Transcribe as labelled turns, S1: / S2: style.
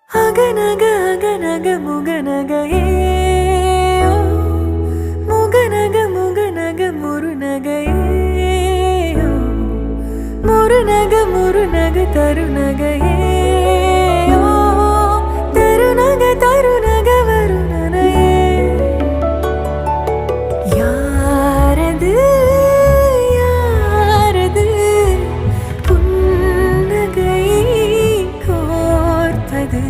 S1: அகநக அகநக முகநகையே முகநக முகநக முருநகையே முருநக முருநக தருநகையே தருநக தருநக வருணனையே யாரது யாரது புன்னகை கோர்த்தது